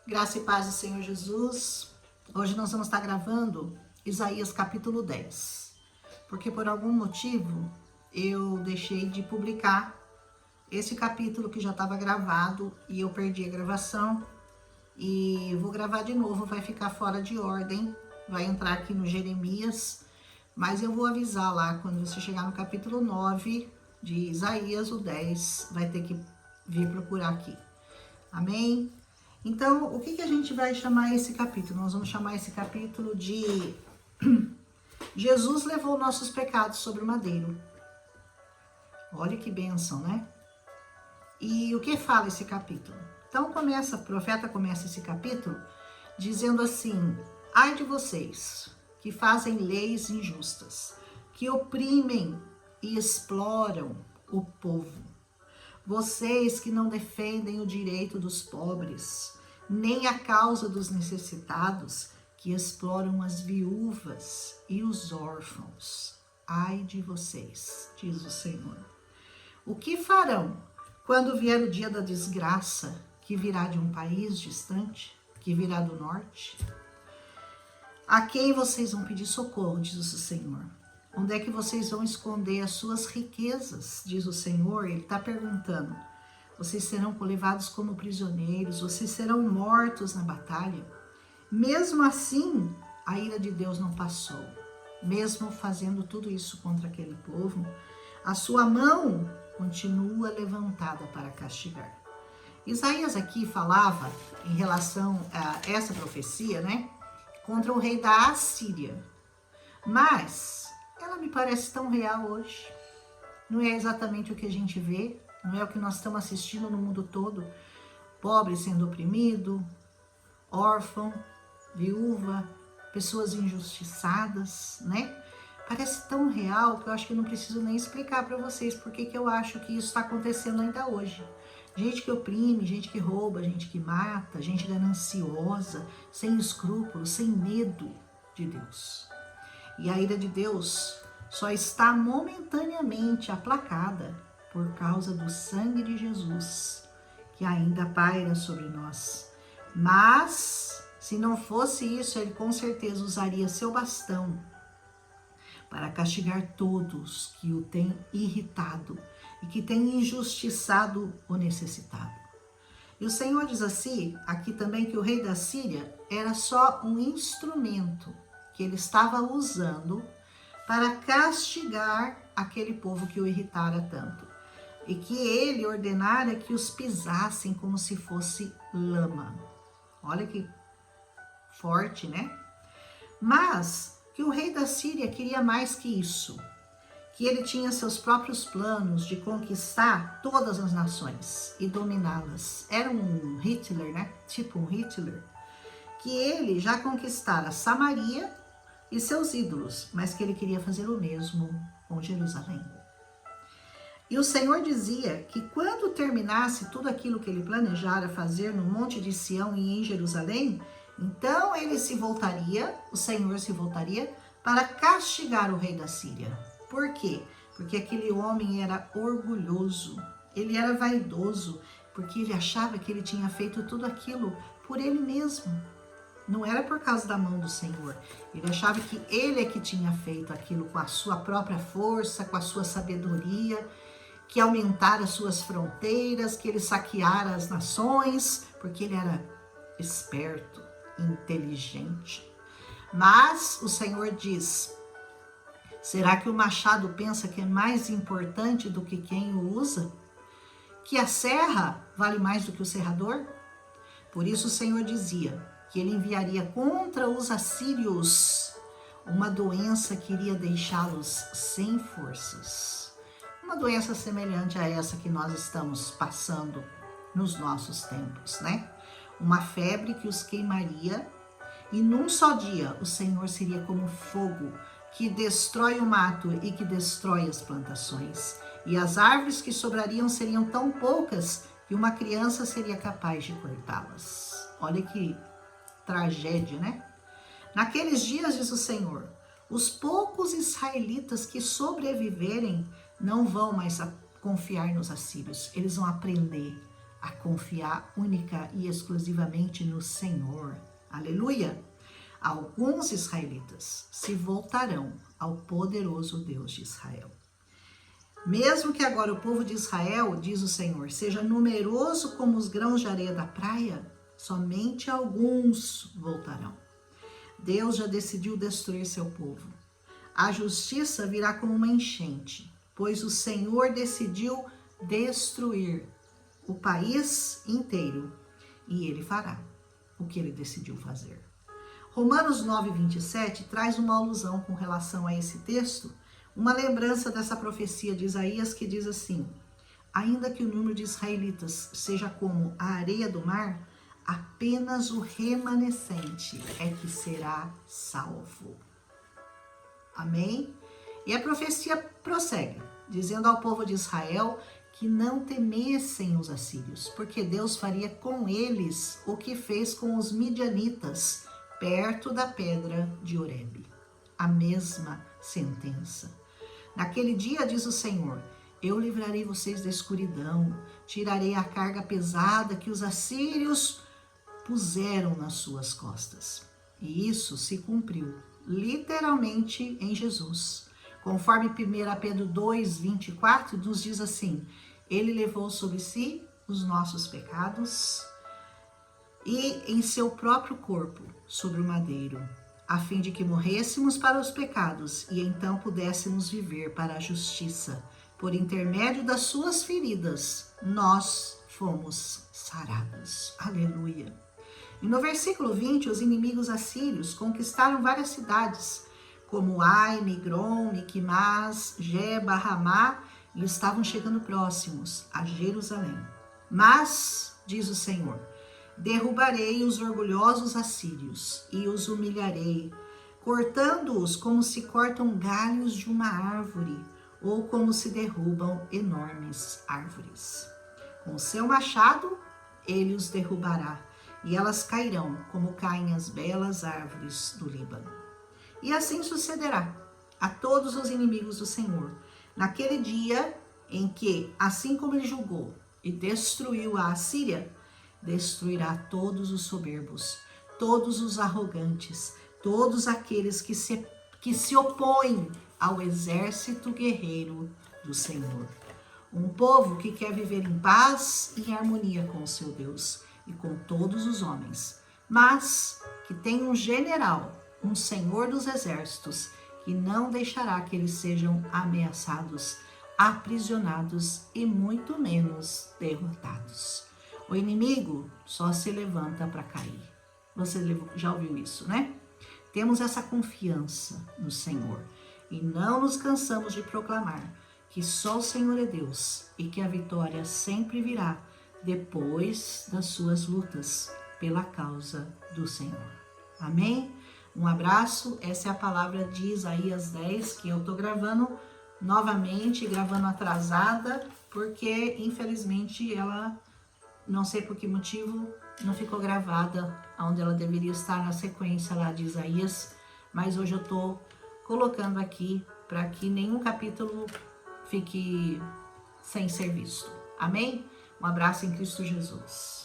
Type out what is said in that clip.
Graça e paz do Senhor Jesus. Hoje nós vamos estar gravando Isaías capítulo 10, porque por algum motivo eu deixei de publicar esse capítulo que já estava gravado e eu perdi a gravação e vou gravar de novo, vai ficar fora de ordem, vai entrar aqui no Jeremias, mas eu vou avisar lá quando você chegar no capítulo 9 de Isaías, o 10, vai ter que vir procurar aqui. Amém? Então, o que a gente vai chamar esse capítulo? Nós vamos chamar esse capítulo de Jesus levou nossos pecados sobre o madeiro. Olha que bênção, né? E o que fala esse capítulo? Então, o profeta começa esse capítulo dizendo assim: ai de vocês que fazem leis injustas, que oprimem e exploram o povo. Vocês que não defendem o direito dos pobres, nem a causa dos necessitados, que exploram as viúvas e os órfãos. Ai de vocês, diz o Senhor. O que farão quando vier o dia da desgraça, que virá de um país distante, que virá do norte? A quem vocês vão pedir socorro, diz o Senhor? Onde é que vocês vão esconder as suas riquezas, diz o Senhor? Ele está perguntando. Vocês serão levados como prisioneiros, vocês serão mortos na batalha. Mesmo assim, a ira de Deus não passou. Mesmo fazendo tudo isso contra aquele povo, a sua mão continua levantada para castigar. Isaías aqui falava em relação a essa profecia, né? Contra o rei da Assíria. Mas ela me parece tão real hoje. Não é exatamente o que a gente vê, não é o que nós estamos assistindo no mundo todo. Pobre sendo oprimido, órfão, viúva, pessoas injustiçadas, né? Parece tão real que eu acho que eu não preciso nem explicar para vocês porque que eu acho que isso está acontecendo ainda hoje. Gente que oprime, gente que rouba, gente que mata, gente gananciosa, sem escrúpulos, sem medo de Deus. E a ira de Deus só está momentaneamente aplacada por causa do sangue de Jesus, que ainda paira sobre nós. Mas, se não fosse isso, ele com certeza usaria seu bastão para castigar todos que o têm irritado e que têm injustiçado o necessitado. E o Senhor diz assim, aqui também, que o rei da Síria era só um instrumento que ele estava usando para castigar aquele povo que o irritara tanto. E que ele ordenara que os pisassem como se fosse lama. Olha que forte, né? Mas que o rei da Síria queria mais que isso. Que ele tinha seus próprios planos de conquistar todas as nações e dominá-las. Era um Hitler, né? Tipo um Hitler. Que ele já conquistara Samaria e seus ídolos, mas que ele queria fazer o mesmo com Jerusalém. E o Senhor dizia que quando terminasse tudo aquilo que ele planejara fazer no Monte de Sião e em Jerusalém, então ele se voltaria, o Senhor se voltaria para castigar o rei da Síria. Por quê? Porque aquele homem era orgulhoso, ele era vaidoso, porque ele achava que ele tinha feito tudo aquilo por ele mesmo. Não era por causa da mão do Senhor. Ele achava que ele é que tinha feito aquilo com a sua própria força, com a sua sabedoria, que aumentara as suas fronteiras, que ele saqueara as nações, porque ele era esperto, inteligente. Mas o Senhor diz: será que o machado pensa que é mais importante do que quem o usa? Que a serra vale mais do que o serrador? Por isso o Senhor dizia que ele enviaria contra os assírios uma doença que iria deixá-los sem forças. Uma doença semelhante a essa que nós estamos passando nos nossos tempos, né? Uma febre que os queimaria e num só dia o Senhor seria como fogo que destrói o mato e que destrói as plantações. E as árvores que sobrariam seriam tão poucas que uma criança seria capaz de cortá-las. Olha que tragédia, né? Naqueles dias, diz o Senhor, os poucos israelitas que sobreviverem não vão mais confiar nos assírios. Eles vão aprender a confiar única e exclusivamente no Senhor. Aleluia! Alguns israelitas se voltarão ao poderoso Deus de Israel. Mesmo que agora o povo de Israel, diz o Senhor, seja numeroso como os grãos de areia da praia, somente alguns voltarão. Deus já decidiu destruir seu povo. A justiça virá como uma enchente, pois o Senhor decidiu destruir o país inteiro e ele fará o que ele decidiu fazer. Romanos 9:27 traz uma alusão com relação a esse texto, uma lembrança dessa profecia de Isaías que diz assim: ainda que o número de israelitas seja como a areia do mar, apenas o remanescente é que será salvo. Amém? E a profecia prossegue, dizendo ao povo de Israel que não temessem os assírios, porque Deus faria com eles o que fez com os midianitas, perto da pedra de Horebe. A mesma sentença. Naquele dia, diz o Senhor, eu livrarei vocês da escuridão, tirarei a carga pesada que os assírios puseram nas suas costas. E isso se cumpriu literalmente em Jesus. Conforme 1 Pedro 2:24 nos diz assim: ele levou sobre si os nossos pecados e em seu próprio corpo sobre o madeiro, a fim de que morrêssemos para os pecados e então pudéssemos viver para a justiça. Por intermédio das suas feridas, nós fomos sarados. Aleluia. E no versículo 20, os inimigos assírios conquistaram várias cidades, como Ai, Migron, Miquimás, Geba, Ramá, e estavam chegando próximos a Jerusalém. Mas, diz o Senhor, derrubarei os orgulhosos assírios e os humilharei, cortando-os como se cortam galhos de uma árvore, ou como se derrubam enormes árvores. Com o seu machado, ele os derrubará, e elas cairão como caem as belas árvores do Líbano. E assim sucederá a todos os inimigos do Senhor, naquele dia em que, assim como ele julgou e destruiu a Assíria, destruirá todos os soberbos, todos os arrogantes, todos aqueles que se opõem ao exército guerreiro do Senhor. Um povo que quer viver em paz e em harmonia com o seu Deus e com todos os homens, mas que tem um general, um Senhor dos exércitos, que não deixará que eles sejam ameaçados, aprisionados e muito menos derrotados. O inimigo só se levanta para cair. Você já ouviu isso, né? Temos essa confiança no Senhor e não nos cansamos de proclamar que só o Senhor é Deus e que a vitória sempre virá depois das suas lutas pela causa do Senhor. Amém? Um abraço. Essa é a palavra de Isaías 10 que eu tô gravando novamente, gravando atrasada, porque infelizmente ela, não sei por que motivo, não ficou gravada onde ela deveria estar na sequência lá de Isaías, mas hoje eu tô colocando aqui para que nenhum capítulo fique sem ser visto. Amém? Um abraço em Cristo Jesus.